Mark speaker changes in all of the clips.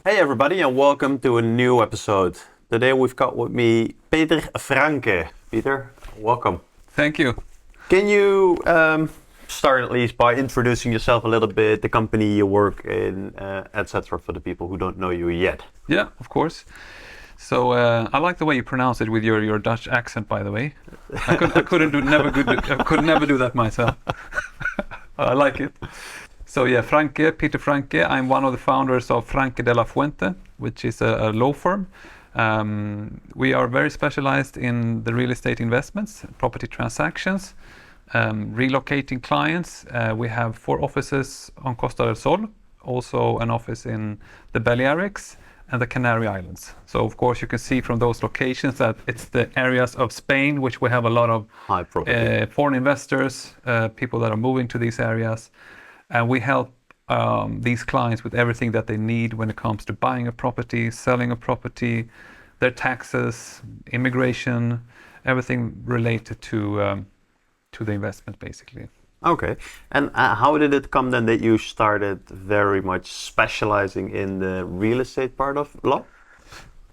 Speaker 1: Hey everybody, and welcome to a new episode. Today we've got with me Peter Franke. Peter, welcome.
Speaker 2: Thank you.
Speaker 1: Can you start at least by introducing yourself a little bit, the company you work in, etc. for the people who don't know you yet?
Speaker 2: Yeah, of course. So I like the way you pronounce it with your Dutch accent, by the way. I could never do that myself. I like it. So yeah, Peter Franke. I'm one of the founders of Franke de la Fuente, which is a law firm. We are very specialized in the real estate investments, property transactions, relocating clients. We have 4 offices on Costa del Sol, also an office in the Balearics and the Canary Islands. So of course you can see from those locations that it's the areas of Spain which we have a lot of foreign investors, people that are moving to these areas. And we help these clients with everything that they need when it comes to buying a property, selling a property, their taxes, immigration, everything related to the investment, basically.
Speaker 1: Okay. And how did it come then that you started very much specializing in the real estate part of law?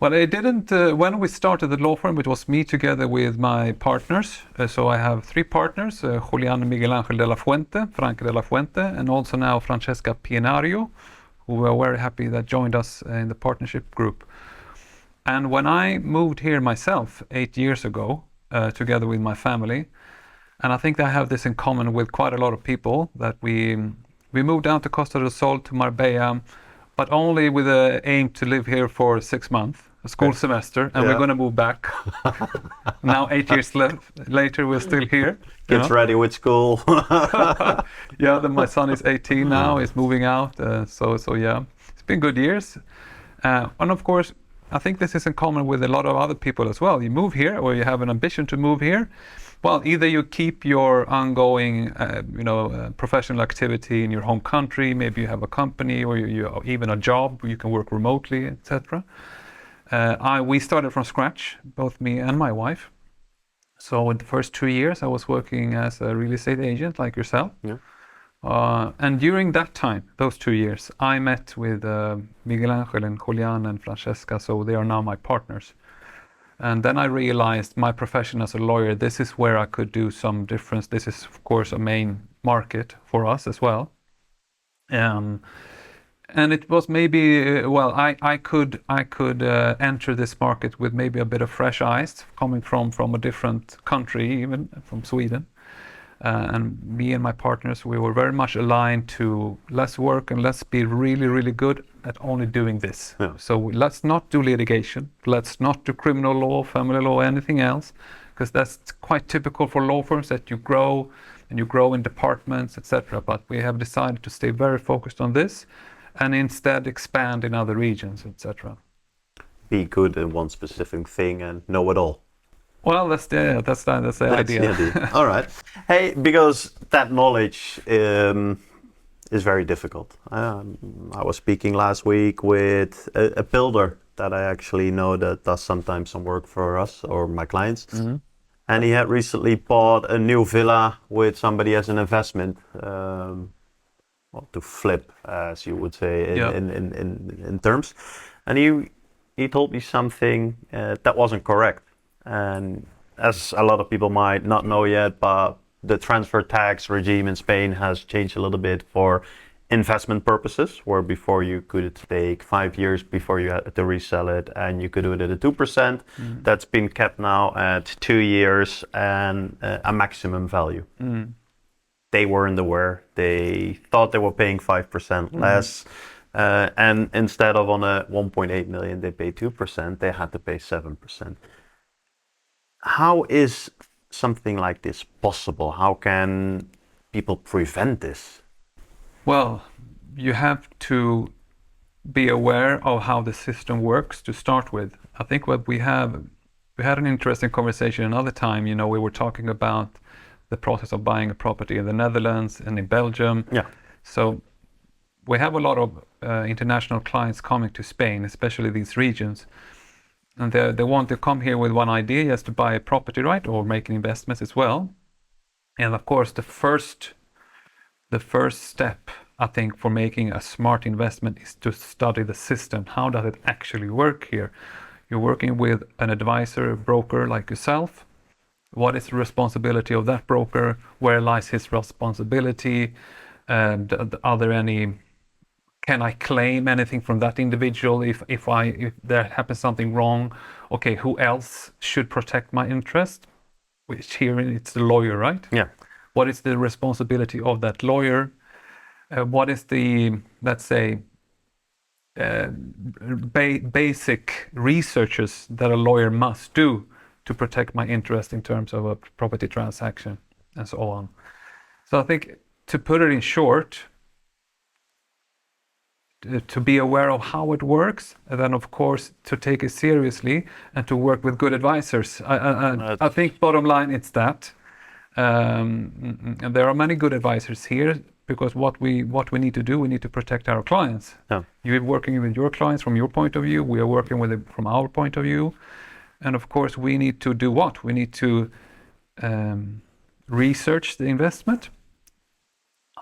Speaker 2: Well, it didn't. When we started the law firm, it was me together with my partners. So I have 3 partners, Julian and Miguel Angel de la Fuente, Franke de la Fuente, and also now Francesca Pienario, who were very happy that joined us in the partnership group. And when I moved here myself 8 years ago, together with my family, and I think I have this in common with quite a lot of people, that we moved down to Costa del Sol, to Marbella, but only with the aim to live here for 6 months. A school semester, and we're going to move back. Now 8 years later, we're still here.
Speaker 1: Kids ready with school.
Speaker 2: Yeah, my son is 18 now, he's moving out. So yeah, it's been good years. And of course, I think this is in common with a lot of other people as well. You move here, or you have an ambition to move here. Well, either you keep your ongoing, professional activity in your home country. Maybe you have a company, or you even a job where you can work remotely, etc. We started from scratch, both me and my wife. So in the first 2 years, I was working as a real estate agent like yourself.
Speaker 1: Yeah.
Speaker 2: And during that time, those 2 years, I met with Miguel Angel and Julian and Francesca, so they are now my partners. And then I realized my profession as a lawyer, this is where I could do some difference. This is, of course, a main market for us as well. And it was maybe, I could enter this market with maybe a bit of fresh eyes, coming from a different country, even from Sweden. And me and my partners, we were very much aligned to let's work and let's be really, really good at only doing this.
Speaker 1: Yeah.
Speaker 2: So let's not do litigation. Let's not do criminal law, family law, anything else, because that's quite typical for law firms, that you grow and you grow in departments, etc. But we have decided to stay very focused on this, and instead expand in other regions, etc.
Speaker 1: Be good in one specific thing and know it all.
Speaker 2: Well, that's the idea.
Speaker 1: All right. Hey, because that knowledge is very difficult. I was speaking last week with a builder that I actually know that does sometimes some work for us or my clients. Mm-hmm. And he had recently bought a new villa with somebody as an investment. To flip, as you would say in terms, and he told me something that wasn't correct. And as a lot of people might not know yet, but the transfer tax regime in Spain has changed a little bit for investment purposes, where before you could take 5 years before you had to resell it, and you could do it at a 2%. Mm. That's been kept now at 2 years and a maximum value. Mm. They weren't aware. They thought they were paying 5% less. And instead of on a 1.8 million, they pay 2%, they had to pay 7%. How is something like this possible? How can people prevent this?
Speaker 2: Well, you have to be aware of how the system works to start with. I think what we had an interesting conversation another time. We were talking about the process of buying a property in the Netherlands and in Belgium. Yeah. So we have a lot of international clients coming to Spain, especially these regions. And they want to come here with one idea, just to buy a property, right, or making investments as well. And of course, the first step I think for making a smart investment is to study the system. How does it actually work here? You're working with an advisor, a broker like yourself. What is the responsibility of that broker? Where lies his responsibility? And are there any? Can I claim anything from that individual if there happens something wrong? Okay, who else should protect my interest? Which here it's the lawyer, right?
Speaker 1: Yeah.
Speaker 2: What is the responsibility of that lawyer? What is the, let's say, basic researches that a lawyer must do to protect my interest in terms of a property transaction and so on. So I think, to put it in short, to be aware of how it works, and then of course to take it seriously and to work with good advisors. I think bottom line it's that. And there are many good advisors here, because what we need to do, we need to protect our clients.
Speaker 1: Yeah.
Speaker 2: You're working with your clients from your point of view, we are working with it from our point of view. And of course we need to do what? We need to research the investment,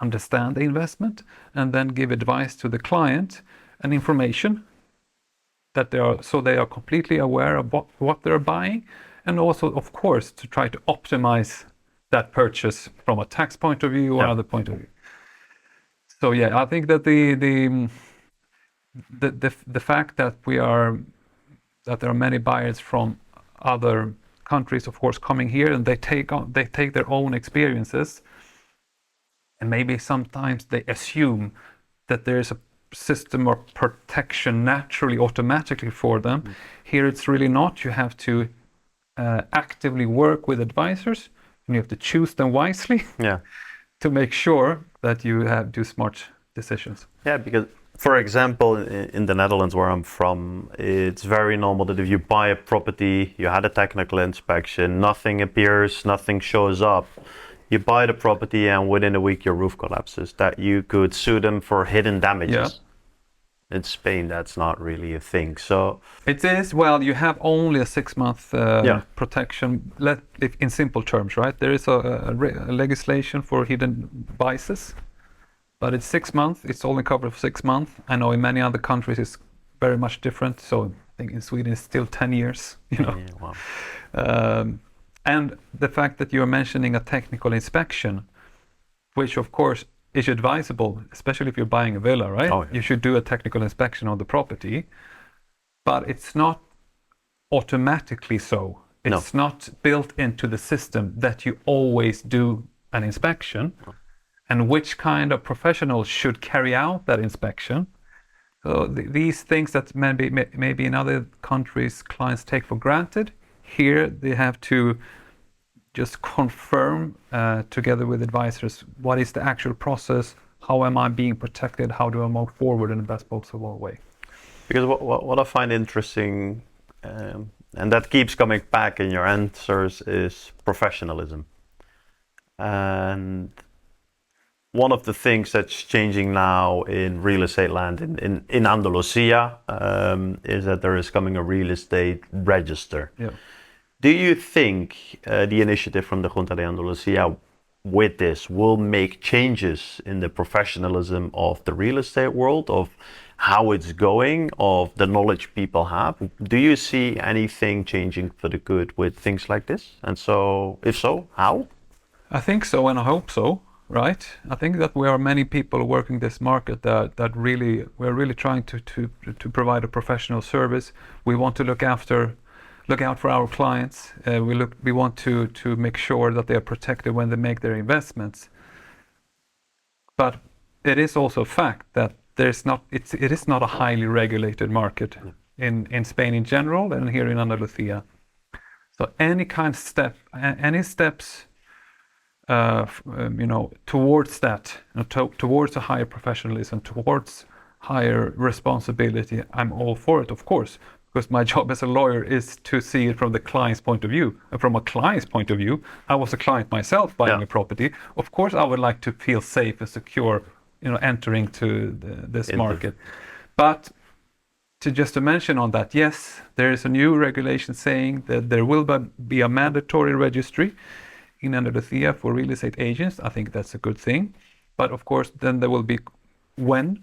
Speaker 2: understand the investment, and then give advice to the client and information that they are completely aware of what they're buying, and also of course to try to optimize that purchase from a tax point of view or other point of view. So yeah, I think that the fact that there are many buyers from other countries, of course, coming here, and they take their own experiences, and maybe sometimes they assume that there is a system of protection naturally, automatically for them. Here it's really not. You have to actively work with advisors, and you have to choose them wisely to make sure that you do smart decisions.
Speaker 1: Yeah, because for example, in the Netherlands where I'm from, it's very normal that if you buy a property, you had a technical inspection, nothing appears, nothing shows up. You buy the property and within a week your roof collapses, that you could sue them for hidden damages. Yeah. In Spain, that's not really a thing. So
Speaker 2: it is. Well, you have only a 6-month protection. In simple terms, right? There is a legislation for hidden vices, but it's 6 months. It's only covered for 6 months. I know in many other countries it's very much different. So I think in Sweden it's still 10 years. You know.
Speaker 1: Yeah, wow.
Speaker 2: And the fact that you're mentioning a technical inspection, which of course is advisable, especially if you're buying a villa, right? Oh, yeah. You should do a technical inspection of the property, but it's not automatically so. It's not built into the system that you always do an inspection, and which kind of professional should carry out that inspection. So these things that maybe in other countries clients take for granted, here they have to just confirm together with advisors what is the actual process, how am I being protected, how do I move forward in the best possible way.
Speaker 1: Because what I find interesting, and that keeps coming back in your answers, is professionalism. And one of the things that's changing now in real estate land in Andalusia is that there is coming a real estate register.
Speaker 2: Yeah.
Speaker 1: Do you think the initiative from the Junta de Andalusia with this will make changes in the professionalism of the real estate world, of how it's going, of the knowledge people have? Do you see anything changing for the good with things like this? And so, if so, how?
Speaker 2: I think so, and I hope so. Right. I think that we are many people working this market that really we're really trying to provide a professional service. We want to look out for our clients. We want to make sure that they are protected when they make their investments. But it is also a fact that it is not a highly regulated market in Spain in general and here in Andalusia. So any steps towards that, towards a higher professionalism, towards higher responsibility, I'm all for it, of course, because my job as a lawyer is to see it from the client's point of view. And from a client's point of view, I was a client myself buying a property. Of course, I would like to feel safe and secure, entering to this market. But to mention on that, yes, there is a new regulation saying that there will be a mandatory registry in Andalusia for real estate agents. I think that's a good thing. But of course, then there will be when,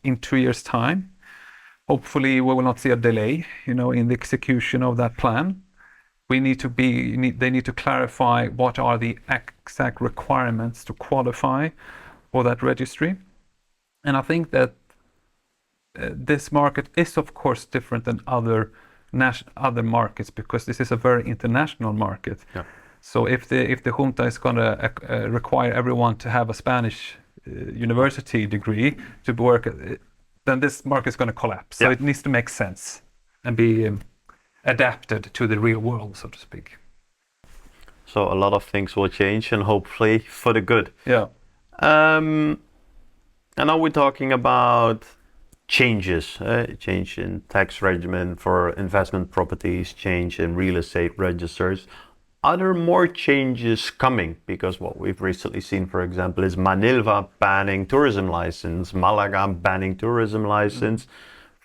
Speaker 2: in 2 years' time. Hopefully, we will not see a delay, in the execution of that plan. They need to clarify what are the exact requirements to qualify for that registry. And I think that this market is, of course, different than other markets, because this is a very international market.
Speaker 1: Yeah.
Speaker 2: So if the junta is going to require everyone to have a Spanish university degree to work, then this market is going to collapse. So
Speaker 1: Yeah.
Speaker 2: it needs to make sense and be adapted to the real world, so to speak.
Speaker 1: So a lot of things will change, and hopefully for the good.
Speaker 2: Yeah.
Speaker 1: And now we're talking about changes, change in tax regimen for investment properties, change in real estate registers. Are there more changes coming? Because what we've recently seen, for example, is Manilva banning tourism license, Malaga banning tourism license,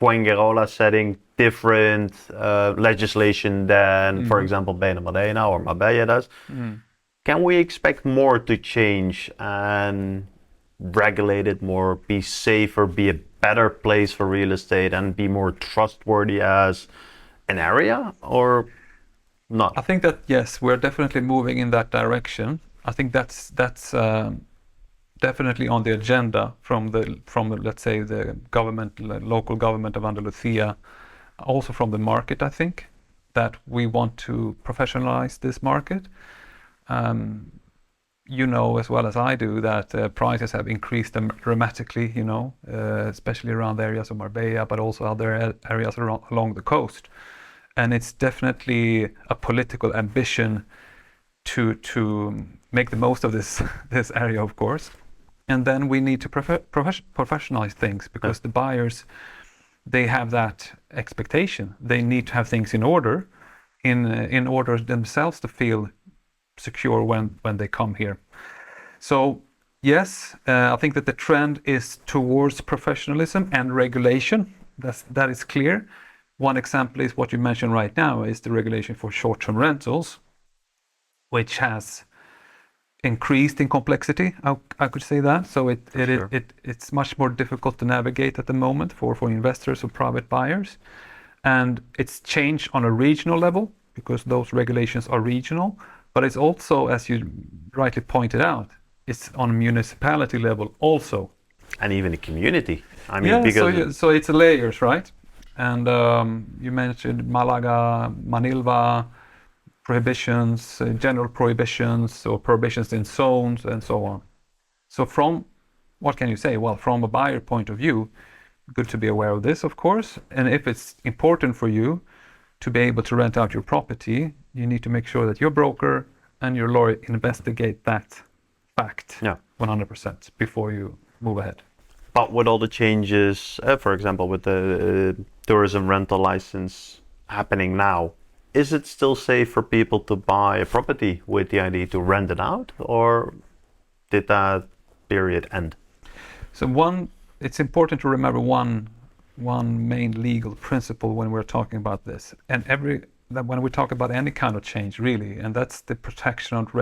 Speaker 1: Fuengirola setting different legislation than, for example, Benalmádena or Marbella does. Can we expect more to change and regulate it more, be safer, be a better place for real estate, and be more trustworthy as an area, or not?
Speaker 2: I think that, yes, we're definitely moving in that direction. I think that's definitely on the agenda from let's say the government, local government of Andalusia, also from the market. I think that we want to professionalize this market. You know as well as I do that prices have increased dramatically, especially around the areas of Marbella, but also other areas along the coast. And it's definitely a political ambition to make the most of this area, of course. And then we need to professionalize things, because the buyers, they have that expectation. They need to have things in order, in order themselves to feel secure when they come here. So yes, I think that the trend is towards professionalism and regulation. That is clear. One example is what you mentioned right now, is the regulation for short-term rentals, which has increased in complexity. I could say that. So it's much more difficult to navigate at the moment for investors or private buyers, and it's changed on a regional level because those regulations are regional. But it's also, as you rightly pointed out, it's on a municipality level also,
Speaker 1: and even the community. I mean, because
Speaker 2: so it's layers, right? And you mentioned Malaga, Manilva, prohibitions, general prohibitions, or prohibitions in zones, and so on. So from, what can you say? Well, from a buyer point of view, good to be aware of this, of course. And if it's important for you to be able to rent out your property, you need to make sure that your broker and your lawyer investigate that fact 100% before you move ahead.
Speaker 1: But with all the changes, for example, with the tourism rental license happening now, is it still safe for people to buy a property with the idea to rent it out, or did that period end?
Speaker 2: So it's important to remember one main legal principle when we're talking about this, and when we talk about any kind of change, really, and that's the protection of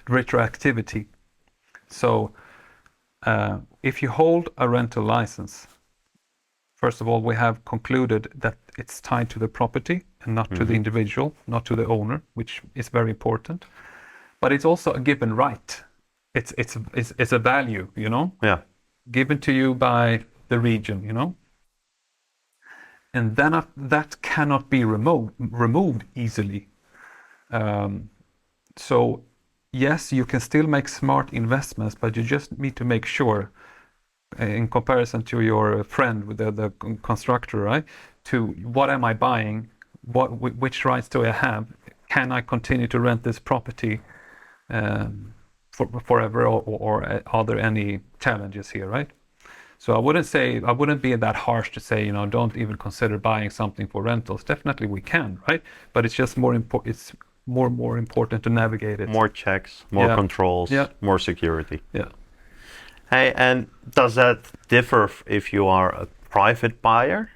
Speaker 2: retroactivity. So if you hold a rental license, first of all, we have concluded that it's tied to the property and not to the individual, not to the owner, which is very important. But it's also a given right. It's a value,
Speaker 1: Yeah.
Speaker 2: given to you by the region, and then that cannot be removed easily. So yes, you can still make smart investments, but you just need to make sure, in comparison to your friend with the constructor, right? To what am I buying? Which rights do I have? Can I continue to rent this property forever, or are there any challenges here, right? So I wouldn't be that harsh to say, don't even consider buying something for rentals. Definitely we can, right? But it's just more important. It's more important to navigate it.
Speaker 1: More checks, more controls, more security.
Speaker 2: Yeah.
Speaker 1: Hey, and does that differ if you are a private buyer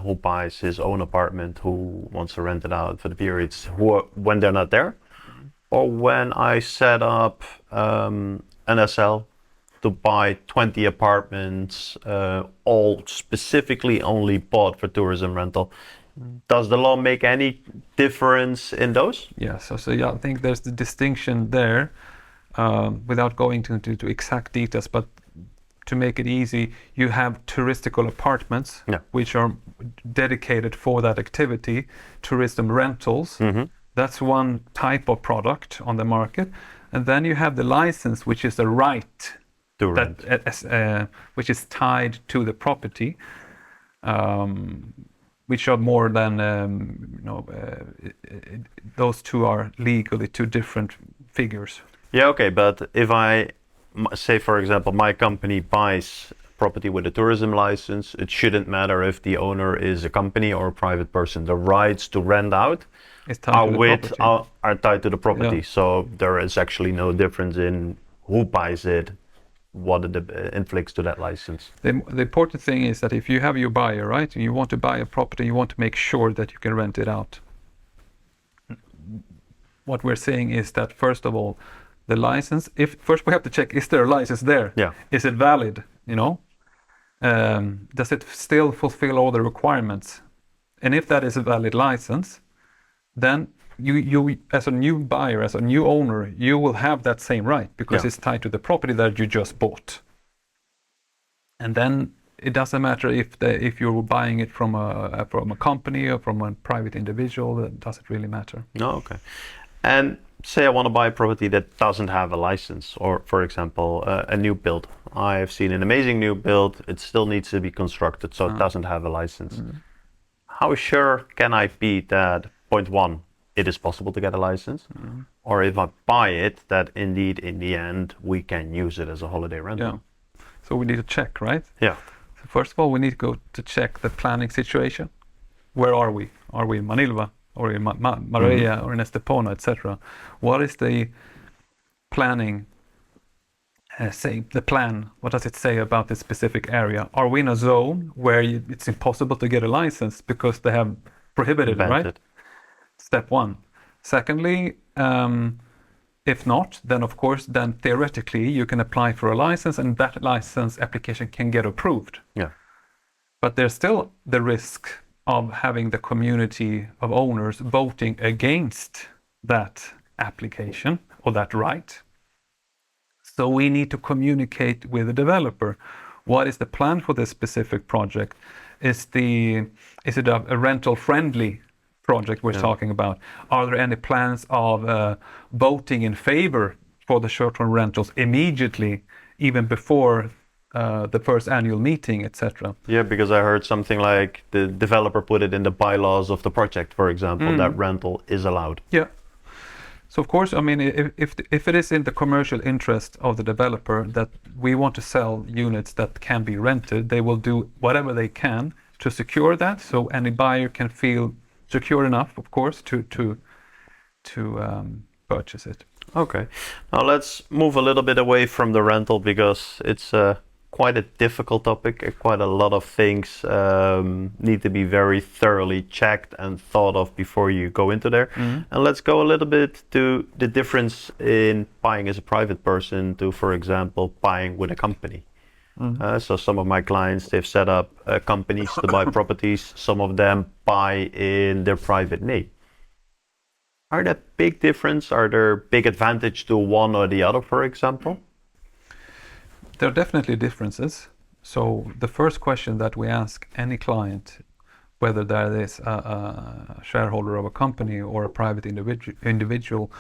Speaker 1: who buys his own apartment, who wants to rent it out for the periods when they're not there, or when I set up an SL to buy 20 apartments, all specifically only bought for tourism rental. Does the law make any difference in those?
Speaker 2: Yeah, so yeah, I think there's the distinction there, without going to exact details, but to make it easy, you have touristical apartments,
Speaker 1: Yeah.
Speaker 2: which are dedicated for that activity, tourism rentals. That's one type of product on the market. And then you have the license, which is a right
Speaker 1: To rent.
Speaker 2: which is tied to the property, which are more than, those two are legally two different figures.
Speaker 1: Yeah, okay, but if I say, for example, my company buys property with a tourism license, it shouldn't matter if the owner is a company or a private person. The rights to rent out
Speaker 2: It's tied to the property.
Speaker 1: are tied to the property.
Speaker 2: Yeah.
Speaker 1: So there is actually no difference in who buys it, what it inflicts to that license.
Speaker 2: The important thing is that if you have your buyer, right, and you want to buy a property, you want to make sure that you can rent it out. What we're saying is that, first of all, the license, if first we have to check, is there a license there?
Speaker 1: Yeah.
Speaker 2: Is it valid, does it still fulfill all the requirements? And if that is a valid license, then you as a new buyer, as a new owner, you will have that same right, because
Speaker 1: Yeah.
Speaker 2: it's tied to the property that you just bought. And then it doesn't matter if you're buying it from a company or from a private individual. That doesn't really matter.
Speaker 1: No, okay. And say I want to buy a property that doesn't have a license, or for example, a new build. I have seen an amazing new build. It still needs to be constructed, so it doesn't have a license. How sure can I be that, point one, it is possible to get a license? Or if I buy it, that indeed in the end we can use it as a holiday rental?
Speaker 2: Yeah. So we need to check, right?
Speaker 1: Yeah.
Speaker 2: So first of all, we need to go to check the planning situation. Where are we? Are we in Manilva, or in Marbella, or in Estepona, etc.? What is the planning the plan? What does it say about this specific area? Are we in a zone where it's impossible to get a license because they have prohibited it, right? Step one. Secondly, if not, then of course, then theoretically you can apply for a license, and that license application can get approved.
Speaker 1: Yeah.
Speaker 2: But there's still the risk of having the community of owners voting against that application or that right. So we need to communicate with the developer. What is the plan for this specific project? Is it a rental friendly project we're talking about? Are there any plans of voting in favor for the short-term rentals immediately, even before the first annual meeting, etc.?
Speaker 1: Yeah, because I heard something like the developer put it in the bylaws of the project, for example, that rental is allowed.
Speaker 2: Yeah. So of course, I mean, if it is in the commercial interest of the developer that we want to sell units that can be rented, they will do whatever they can to secure that, so any buyer can feel secure enough, of course, to purchase it.
Speaker 1: Okay. Now let's move a little bit away from the rental, because it's quite a difficult topic. Quite a lot of things need to be very thoroughly checked and thought of before you go into there. And let's go a little bit to the difference in buying as a private person to, for example, buying with a company. So some of my clients, they've set up companies to buy properties. Some of them buy in their private name. Are there big difference? Are there big advantage to one or the other, for example?
Speaker 2: There are definitely differences. So the first question that we ask any client, whether that is a shareholder of a company or a private individual,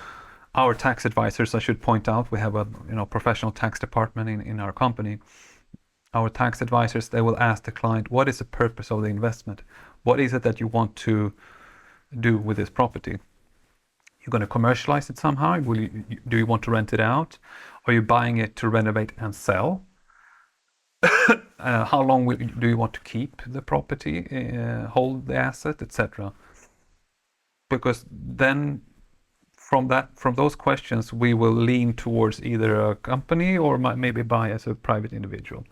Speaker 2: our tax advisors, I should point out, we have a professional tax department in our company. Our tax advisors, they will ask the client, what is the purpose of the investment? What is it that you want to do with this property? You're going to commercialize it somehow? Do you want to rent it out? Are you buying it to renovate and sell? How long do you want to keep the property, hold the asset, etc.? Because then from those questions, we will lean towards either a company or maybe buy as a private individual.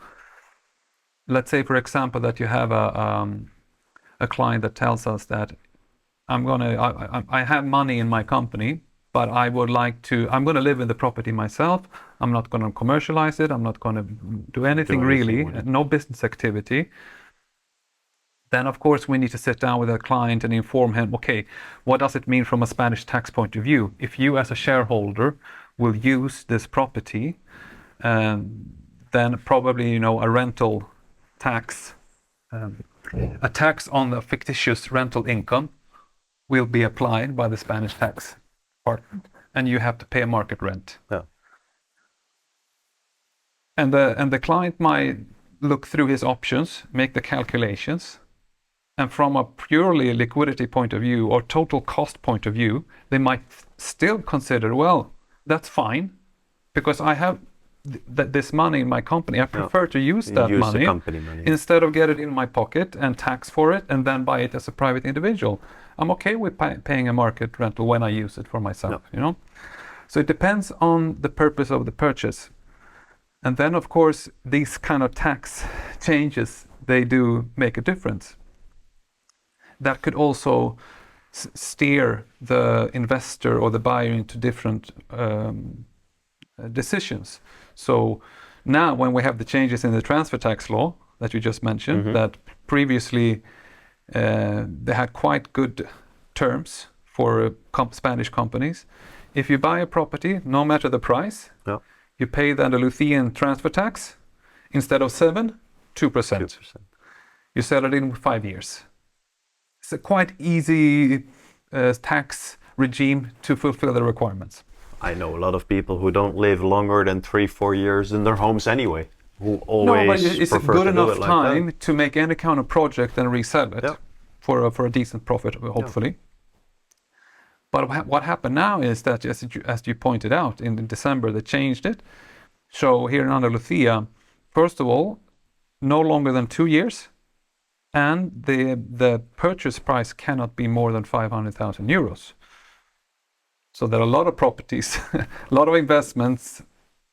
Speaker 2: Let's say, for example, that you have a client that tells us that I have money in my company, but I'm going to live in the property myself. I'm not going to commercialize it. I'm not going to do anything really,
Speaker 1: with it.
Speaker 2: no business activity. Then, of course, we need to sit down with our client and inform him, okay, what does it mean from a Spanish tax point of view? If you as a shareholder will use this property, then probably, a rental tax, a tax on the fictitious rental income will be applied by the Spanish tax department, and you have to pay a market rent.
Speaker 1: Yeah.
Speaker 2: And the client might look through his options, make the calculations, and from a purely liquidity point of view or total cost point of view, they might still consider, well, that's fine, because I have this money in my company. I prefer to use that money,
Speaker 1: the company money
Speaker 2: instead of get it in my pocket and tax for it and then buy it as a private individual. I'm okay with paying a market rental when I use it for myself, So it depends on the purpose of the purchase. And then, of course, these kind of tax changes, they do make a difference. That could also steer the investor or the buyer into different decisions. So now when we have the changes in the transfer tax law that you just mentioned, that previously they had quite good terms for Spanish companies. If you buy a property, no matter the price, you pay the Andalusian transfer tax. Instead of 7%, 2%. You sell it in 5 years. It's a quite easy tax regime to fulfill the requirements.
Speaker 1: I know a lot of people who don't live longer than 3-4 years in their homes anyway, who always
Speaker 2: No, but it's a
Speaker 1: prefer
Speaker 2: good
Speaker 1: to do
Speaker 2: enough
Speaker 1: it like
Speaker 2: time
Speaker 1: that.
Speaker 2: to make any kind of project and resell it for a decent profit, hopefully. But what happened now is that, as you pointed out, in December they changed it. So here in Andalusia, first of all, no longer than 2 years, and the purchase price cannot be more than 500,000 euros. So there are a lot of properties, a lot of investments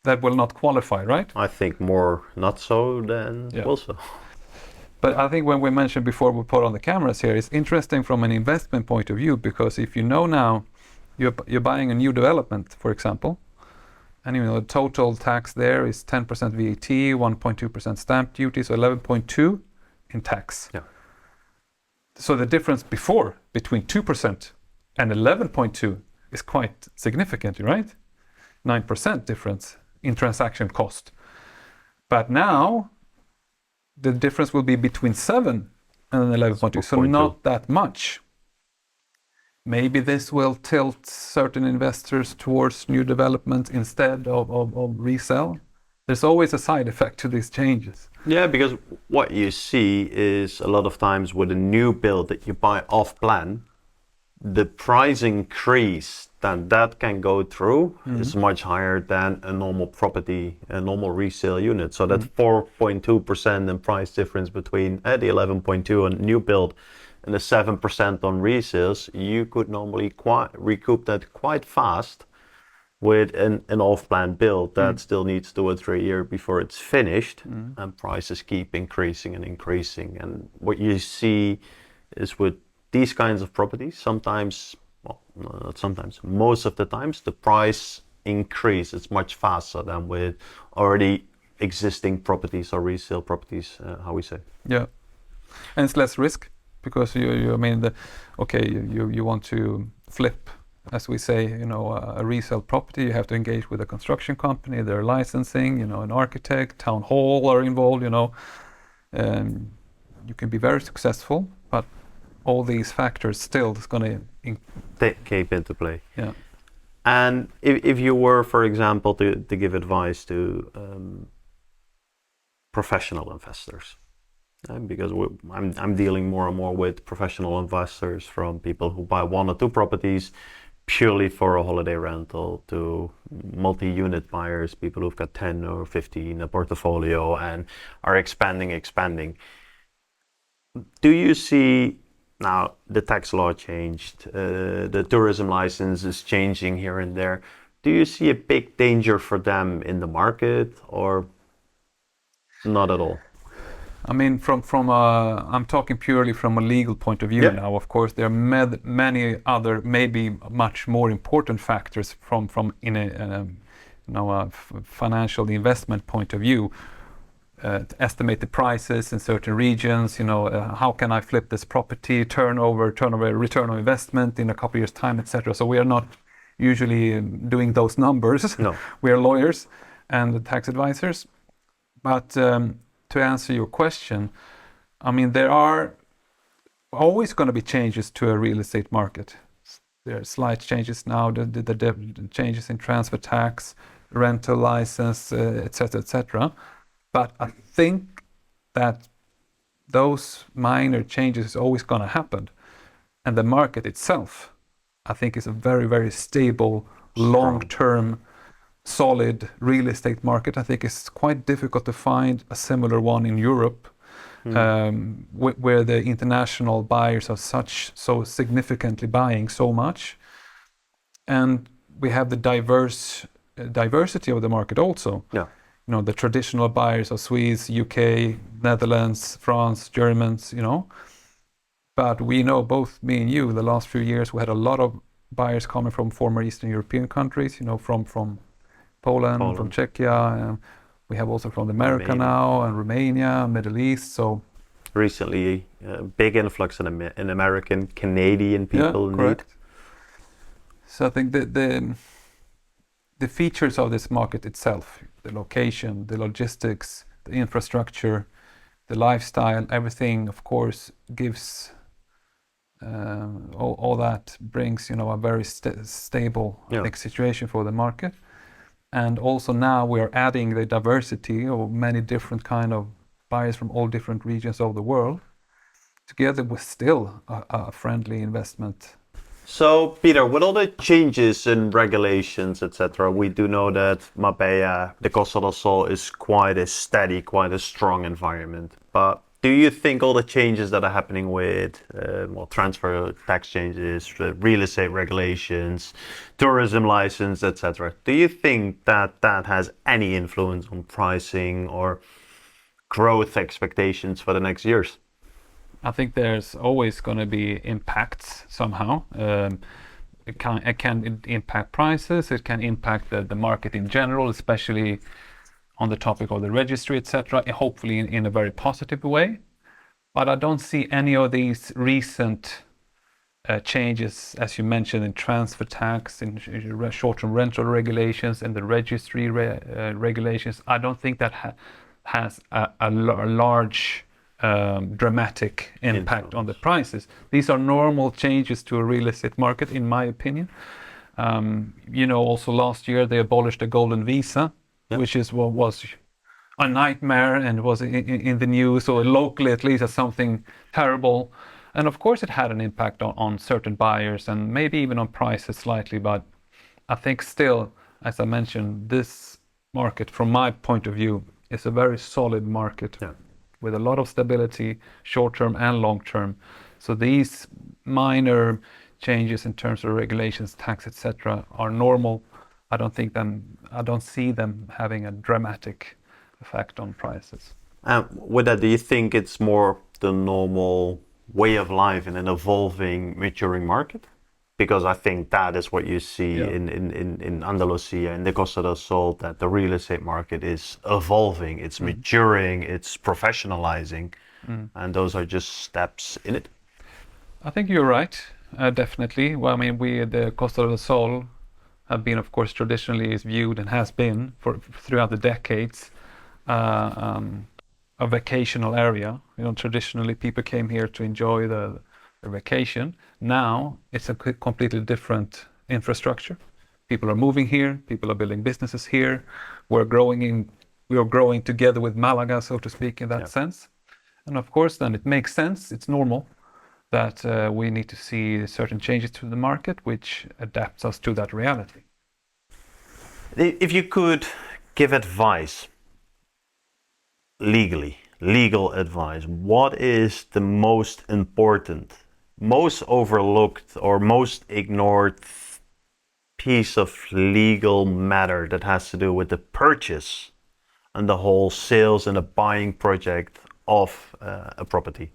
Speaker 2: that will not qualify, right?
Speaker 1: I think more not so than also.
Speaker 2: But I think when we mentioned before we put on the cameras here, it's interesting from an investment point of view, because if you know now you're buying a new development, for example, and the total tax there is 10% VAT, 1.2% stamp duty, so 11.2 in tax.
Speaker 1: Yeah.
Speaker 2: So the difference before between 2% and 11.2 is quite significant, right? 9% difference in transaction cost. But now the difference will be between 7 and 11.2, so not that much. Maybe this will tilt certain investors towards new development instead of resell. There's always a side effect to these changes.
Speaker 1: Yeah, because what you see is a lot of times with a new build that you buy off plan, the price increase that can go through is much higher than a normal property, a normal resale unit. So that 4.2% in price difference between the 11.2 on new build and the 7% on resales, you could normally recoup that quite fast with an off-plan build that still needs 2 or 3 years before it's finished, and prices keep increasing and increasing. And what you see is with these kinds of properties, sometimes, well, not sometimes, most of the times, the price increase is much faster than with already existing properties or resale properties, how we say.
Speaker 2: Yeah, and it's less risk, because you want to flip, as we say, a resale property. You have to engage with a construction company, their licensing, an architect, town hall are involved, you can be very successful, but all these factors still is going to
Speaker 1: keep into play.
Speaker 2: Yeah.
Speaker 1: And if you were, for example, to give advice to professional investors, because I'm dealing more and more with professional investors, from people who buy 1 or 2 properties purely for a holiday rental, to multi-unit buyers, people who've got 10 or 15 in a portfolio and are expanding. Do you see now the tax law changed, the tourism license is changing here and there? Do you see a big danger for them in the market, or not at all?
Speaker 2: I mean, I'm talking purely from a legal point of view
Speaker 1: Yeah.
Speaker 2: now. Of course, there are many other, maybe much more important factors from in a financial investment point of view. To estimate the prices in certain regions. How can I flip this property, turnover, return on investment in a couple of years' time, etc. So we are not usually doing those numbers.
Speaker 1: No.
Speaker 2: We are lawyers and tax advisors. But to answer your question, I mean, there are always going to be changes to a real estate market. There are slight changes now, the changes in transfer tax, rental license, etc., etc. But I think that those minor changes is always going to happen. And the market itself, I think, is a very, very stable, long-term, solid real estate market. I think it's quite difficult to find a similar one in Europe, where the international buyers are so significantly buying so much. And we have the diversity of the market also.
Speaker 1: Yeah.
Speaker 2: The traditional buyers are Swedes, UK, Netherlands, France, Germans, But we know, both me and you, the last few years, we had a lot of buyers coming from former Eastern European countries, from Poland, from Czechia. We have also from America
Speaker 1: Romania.
Speaker 2: now, and Romania, Middle East. So
Speaker 1: recently, big influx in American, Canadian people.
Speaker 2: Yeah, correct. So I think the features of this market itself, the location, the logistics, the infrastructure, the lifestyle, everything, of course, gives all that brings, a very stable, I think, situation for the market. And also now we are adding the diversity of many different kind of buyers from all different regions of the world, together with still a friendly investment.
Speaker 1: So, Peter, with all the changes in regulations, etc., we do know that Marbella, the Costa del Sol, is quite a steady, quite a strong environment. But do you think all the changes that are happening with transfer tax changes, real estate regulations, tourism license, etc., do you think that that has any influence on pricing or growth expectations for the next years?
Speaker 2: I think there's always going to be impacts somehow. It can impact prices. It can impact the market in general, especially on the topic of the registry, etc. Hopefully in a very positive way. But I don't see any of these recent changes, as you mentioned, in transfer tax, in short-term rental regulations, and the registry regulations. I don't think that has a large dramatic impact on the prices. These are normal changes to a real estate market, in my opinion. Also last year they abolished the golden visa, which is what was a nightmare and was in the news, or locally at least, as something terrible. And of course it had an impact on certain buyers and maybe even on prices slightly. But I think still, as I mentioned, this market, from my point of view, is a very solid market. With a lot of stability, short-term and long-term. So these minor changes in terms of regulations, tax, etc., are normal. I don't see them having a dramatic effect on prices.
Speaker 1: With that, do you think it's more the normal way of life in an evolving, maturing market? Because I think that is what you see in Andalusia, in the Costa del Sol, that the real estate market is evolving, it's maturing, it's professionalizing, and those are just steps in it.
Speaker 2: I think you're right, definitely. Well, I mean, the Costa del Sol have been, of course, traditionally is viewed and has been throughout the decades a vacational area. Traditionally people came here to enjoy the vacation. Now it's a completely different infrastructure. People are moving here. People are building businesses here. We are growing together with Malaga, so to speak, in that sense. And of course, then it makes sense. It's normal that we need to see certain changes to the market, which adapts us to that reality.
Speaker 1: If you could give advice, legal advice, what is the most important, most overlooked, or most ignored piece of legal matter that has to do with the purchase and the whole sales and the buying project of a property,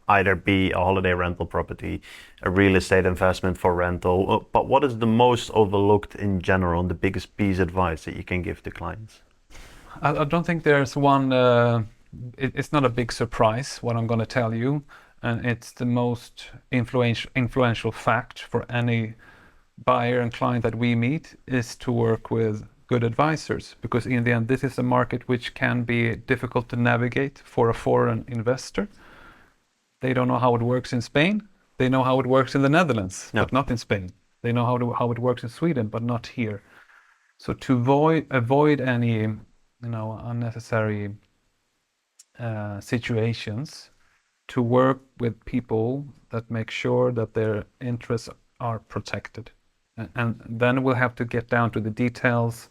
Speaker 1: either be a holiday rental property, a real estate investment for rental. But what is the most overlooked in general and the biggest piece of advice that you can give to clients?
Speaker 2: I don't think there's one. It's not a big surprise what I'm going to tell you, and it's the most influential fact for any buyer and client that we meet is to work with good advisors, because in the end this is a market which can be difficult to navigate for a foreign investor. They don't know how it works in Spain. They know how it works in the Netherlands, but not in Spain. They know how it works in Sweden, but not here. So to avoid any unnecessary situations, to work with people that make sure that their interests are protected. And then we'll have to get down to the details.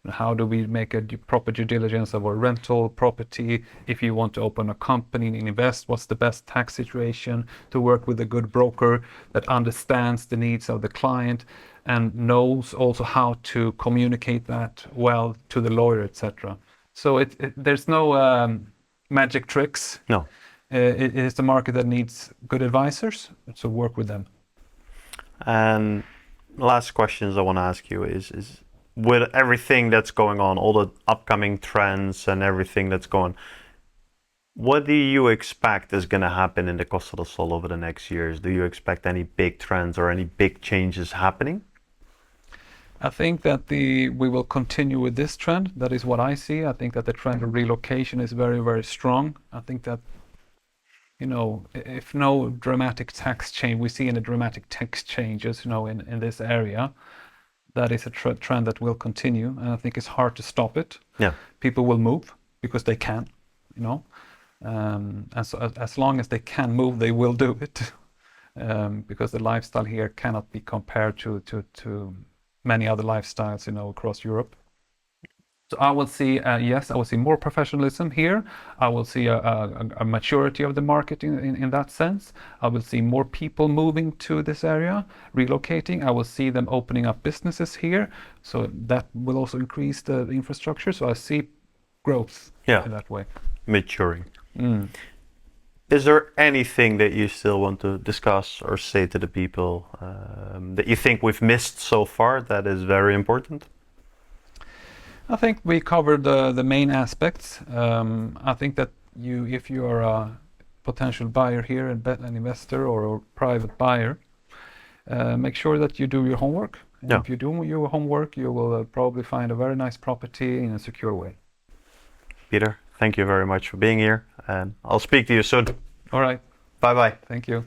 Speaker 2: How do we make a proper due diligence of a rental property? If you want to open a company and invest, what's the best tax situation? To work with a good broker that understands the needs of the client and knows also how to communicate that well to the lawyer, etc. So there's no magic tricks.
Speaker 1: No.
Speaker 2: It is a market that needs good advisors, so work with them.
Speaker 1: And last questions I want to ask you is with everything that's going on, all the upcoming trends and everything that's going, what do you expect is going to happen in the Costa del Sol over the next years? Do you expect any big trends or any big changes happening?
Speaker 2: I think that we will continue with this trend. That is what I see. I think that the trend of relocation is very, very strong. I think that, if no dramatic tax change, we see any dramatic tax changes, in this area, that is a trend that will continue. And I think it's hard to stop it.
Speaker 1: Yeah.
Speaker 2: People will move because they can, and so as long as they can move, they will do it. Because the lifestyle here cannot be compared to many other lifestyles, across Europe. So I will see, I will see more professionalism here. I will see a maturity of the market in that sense. I will see more people moving to this area, relocating. I will see them opening up businesses here. So that will also increase the infrastructure. So I see growth in that way.
Speaker 1: Maturing. Is there anything that you still want to discuss or say to the people that you think we've missed so far that is very important?
Speaker 2: I think we covered the main aspects. I think that if you are a potential buyer here, an investor or a private buyer, make sure that you do your homework. And if you do your homework, you will probably find a very nice property in a secure way.
Speaker 1: Peter, thank you very much for being here, and I'll speak to you soon.
Speaker 2: All right.
Speaker 1: Bye-bye.
Speaker 2: Thank you.